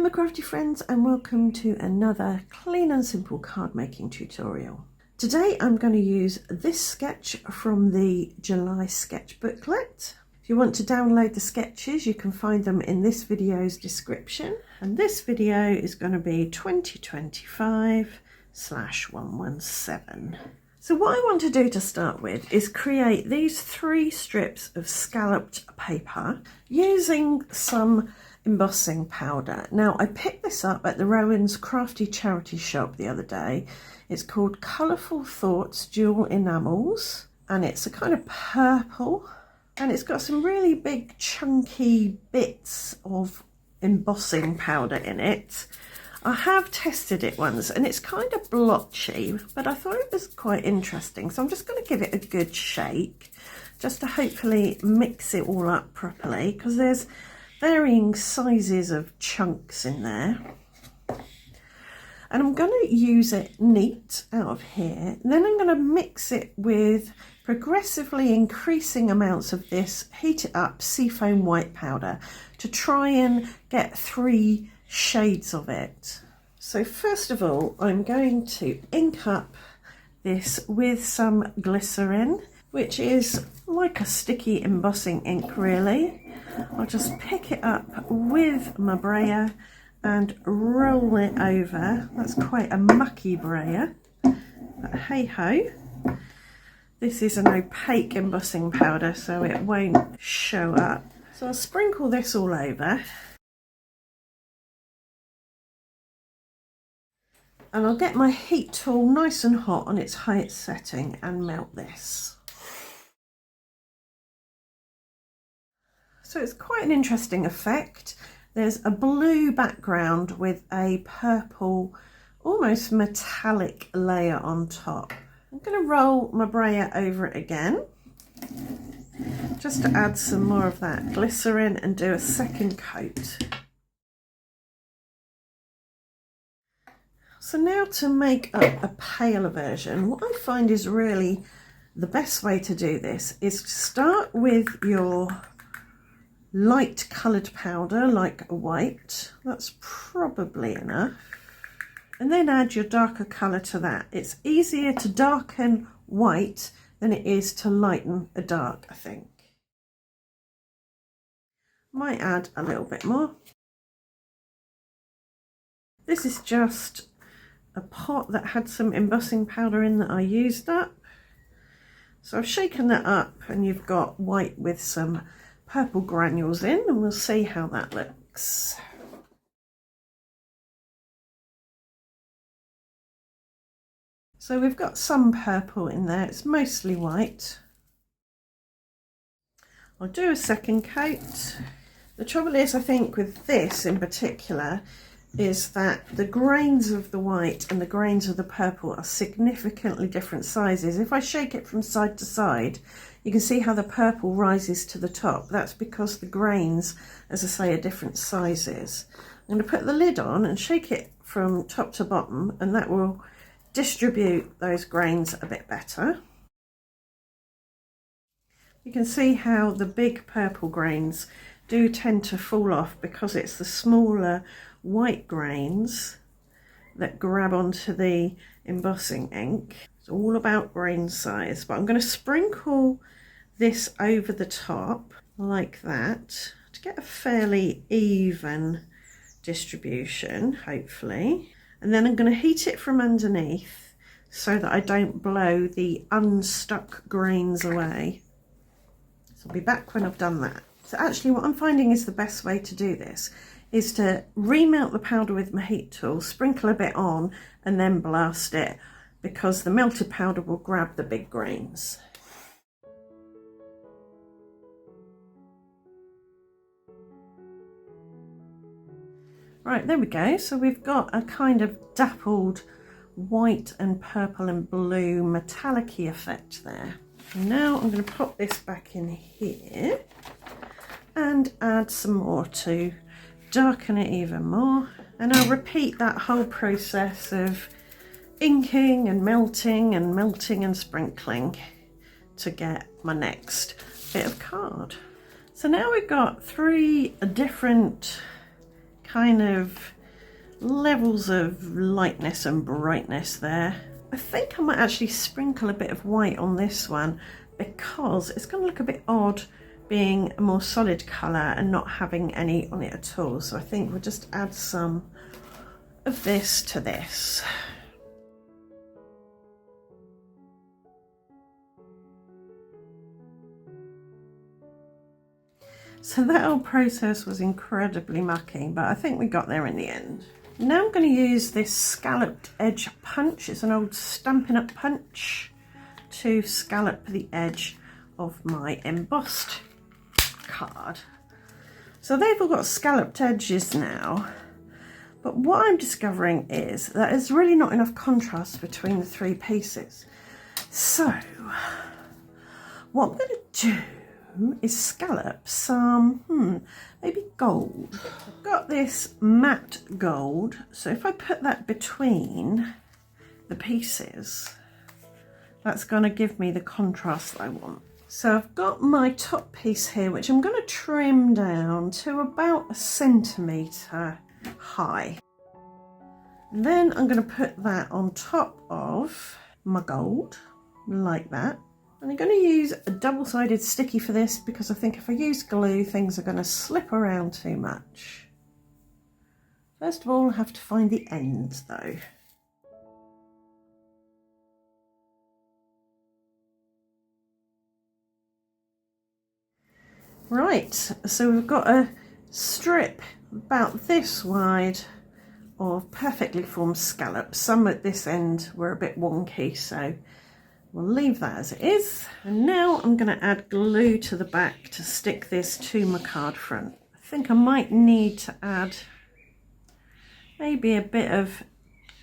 my crafty friends, and welcome to another clean and simple card making tutorial. Today I'm going to use this sketch from the July sketch booklet. If you want to download the sketches, you can find them in this video's description, and this video is going to be 2025/117. So what I want to do to start with is create these 3 strips of scalloped paper using some embossing powder. Now I picked this up at the Rowan's Crafty charity shop the other day. It's called Colourful Thoughts Dual Enamels, and it's a kind of purple, and it's got some really big chunky bits of embossing powder in it. I have tested it once and it's kind of blotchy, but I thought it was quite interesting, so I'm just going to give it a good shake just to hopefully mix it all up properly, because there's varying sizes of chunks in there. And I'm going to use it neat out of here, and then I'm going to mix it with progressively increasing amounts of this heated up seafoam white powder to try and get 3 shades of it. So first of all, I'm going to ink up this with some glycerin, which is like a sticky embossing ink really. I'll just pick it up with my brayer and roll it over. That's quite a mucky brayer, but hey ho. This is an opaque embossing powder, so it won't show up. So I'll sprinkle this all over. And I'll get my heat tool nice and hot on its highest setting and melt this. So it's quite an interesting effect. There's a blue background with a purple, almost metallic layer on top. I'm going to roll my brayer over it again, just to add some more of that glycerin and do a second coat. So now to make up a paler version, what I find is really the best way to do this is to start with your light coloured powder, like white. That's probably enough. And then add your darker colour to that. It's easier to darken white than it is to lighten a dark, I think. Might add a little bit more. This is just a pot that had some embossing powder in that I used up. So I've shaken that up, and you've got white with some purple granules in, and we'll see how that looks. So we've got some purple in there, it's mostly white. I'll do a second coat. The trouble is, I think, with this in particular, is that the grains of the white and the grains of the purple are significantly different sizes. If I shake it from side to side, you can see how the purple rises to the top. That's because the grains, as I say, are different sizes. I'm going to put the lid on and shake it from top to bottom, and that will distribute those grains a bit better. You can see how the big purple grains do tend to fall off because it's the smaller white grains that grab onto the embossing ink. It's all about grain size, but I'm going to sprinkle this over the top like that to get a fairly even distribution, hopefully. And then I'm going to heat it from underneath so that I don't blow the unstuck grains away. So I'll be back when I've done that. So actually what I'm finding is the best way to do this is to remelt the powder with my heat tool, sprinkle a bit on, and then blast it, because the melted powder will grab the big grains. Right, there we go. So we've got a kind of dappled white and purple and blue metallic-y effect there. And now I'm going to pop this back in here and add some more to darken it even more. And I'll repeat that whole process of inking and melting and sprinkling to get my next bit of card. So now we've got 3 different kind of levels of lightness and brightness there. I think I might actually sprinkle a bit of white on this one because it's going to look a bit odd being a more solid colour and not having any on it at all. So I think we'll just add some of this to this. So that whole process was incredibly mucky, but I think we got there in the end. Now I'm going to use this scalloped edge punch. It's an old Stampin' Up punch to scallop the edge of my embossed card. So they've all got scalloped edges now, but what I'm discovering is that there's really not enough contrast between the three pieces. So what I'm going to do is scallop some maybe gold. I've got this matte gold, so if I put that between the pieces, that's going to give me the contrast I want. So I've got my top piece here, which I'm going to trim down to about 1 centimetre high. And then I'm going to put that on top of my gold, like that. And I'm going to use a double-sided sticky for this because I think if I use glue, things are going to slip around too much. First of all, I have to find the ends though. Right, so we've got a strip about this wide of perfectly formed scallops. Some at this end were a bit wonky, so we'll leave that as it is. And now I'm going to add glue to the back to stick this to my card front. I think I might need to add maybe a bit of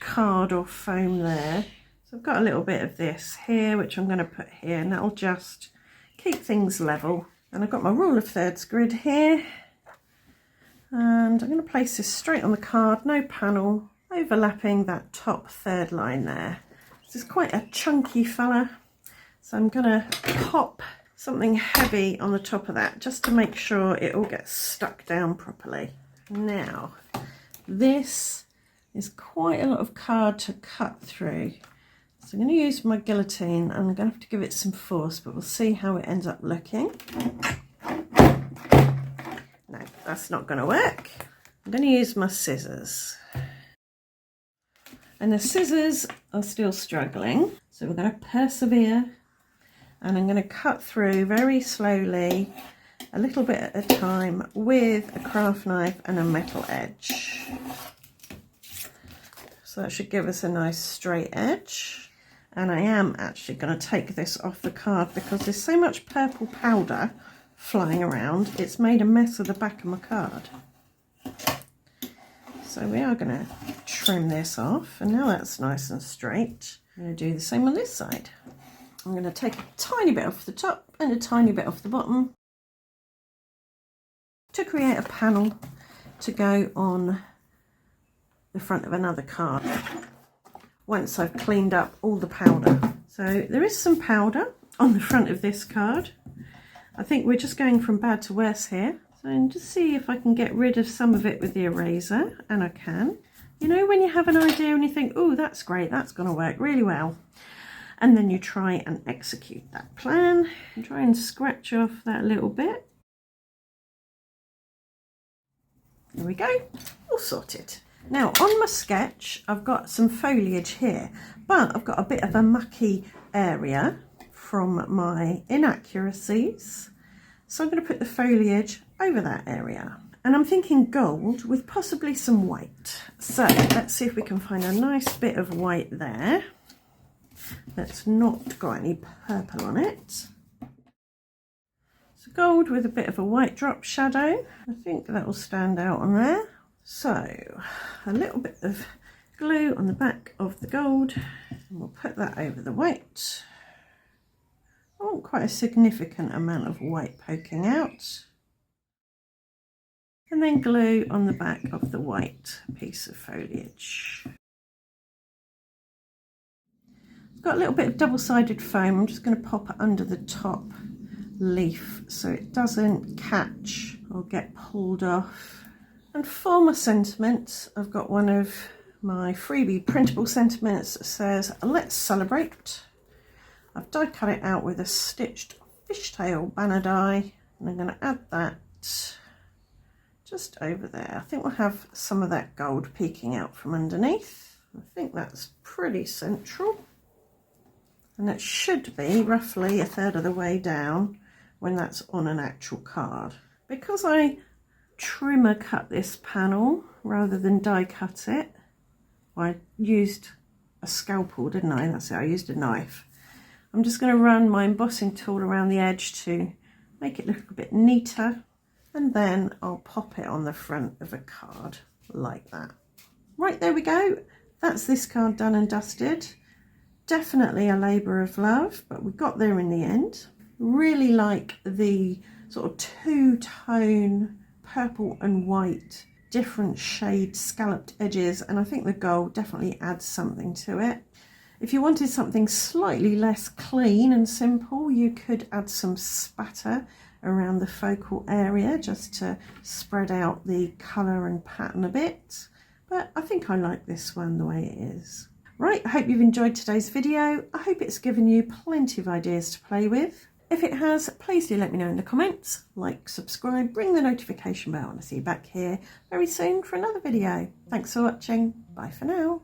card or foam there. So I've got a little bit of this here, which I'm going to put here, and that'll just keep things level. And I've got my rule of thirds grid here, and I'm going to place this straight on the card, no panel, overlapping that top third line there. This is quite a chunky fella, so I'm going to pop something heavy on the top of that just to make sure it all gets stuck down properly. Now, this is quite a lot of card to cut through, so I'm going to use my guillotine and I'm going to have to give it some force, but we'll see how it ends up looking. No, that's not going to work. I'm going to use my scissors. And the scissors are still struggling, so we're going to persevere, and I'm going to cut through very slowly, a little bit at a time, with a craft knife and a metal edge. So that should give us a nice straight edge. And I am actually going to take this off the card because there's so much purple powder flying around, it's made a mess of the back of my card. So we are going to trim this off, and now that's nice and straight. I'm going to do the same on this side. I'm going to take a tiny bit off the top and a tiny bit off the bottom to create a panel to go on the front of another card once I've cleaned up all the powder. So there is some powder on the front of this card. I think we're just going from bad to worse here. So and just see if I can get rid of some of it with the eraser, and I can. You know when you have an idea and you think, oh, that's great, that's going to work really well. And then you try and execute that plan and try and scratch off that little bit. There we go, all sorted. Now on my sketch, I've got some foliage here, but I've got a bit of a mucky area from my inaccuracies. So I'm going to put the foliage over that area. And I'm thinking gold with possibly some white. So let's see if we can find a nice bit of white there that's not got any purple on it. So gold with a bit of a white drop shadow. I think that will stand out on there. So a little bit of glue on the back of the gold, and we'll put that over the white. I want quite a significant amount of white poking out. And then glue on the back of the white piece of foliage. I've got a little bit of double-sided foam. I'm just going to pop it under the top leaf so it doesn't catch or get pulled off. And for my sentiments, I've got one of my freebie printable sentiments that says, "Let's celebrate." I've die cut it out with a stitched fishtail banner die, and I'm going to add that just over there. I think we'll have some of that gold peeking out from underneath. I think that's pretty central. And it should be roughly a third of the way down when that's on an actual card. Because I trimmer cut this panel rather than die cut it, I used a scalpel, didn't I? That's it, I used a knife. I'm just going to run my embossing tool around the edge to make it look a bit neater, and then I'll pop it on the front of a card like that. Right, there we go. That's this card done and dusted. Definitely a labour of love, but we got there in the end. Really like the sort of two-tone purple and white, different shade scalloped edges, and I think the gold definitely adds something to it. If you wanted something slightly less clean and simple, you could add some spatter around the focal area just to spread out the colour and pattern a bit. But I think I like this one the way it is. Right, I hope you've enjoyed today's video. I hope it's given you plenty of ideas to play with. If it has, please do let me know in the comments. Like, subscribe, ring the notification bell, and I'll see you back here very soon for another video. Thanks for watching. Bye for now.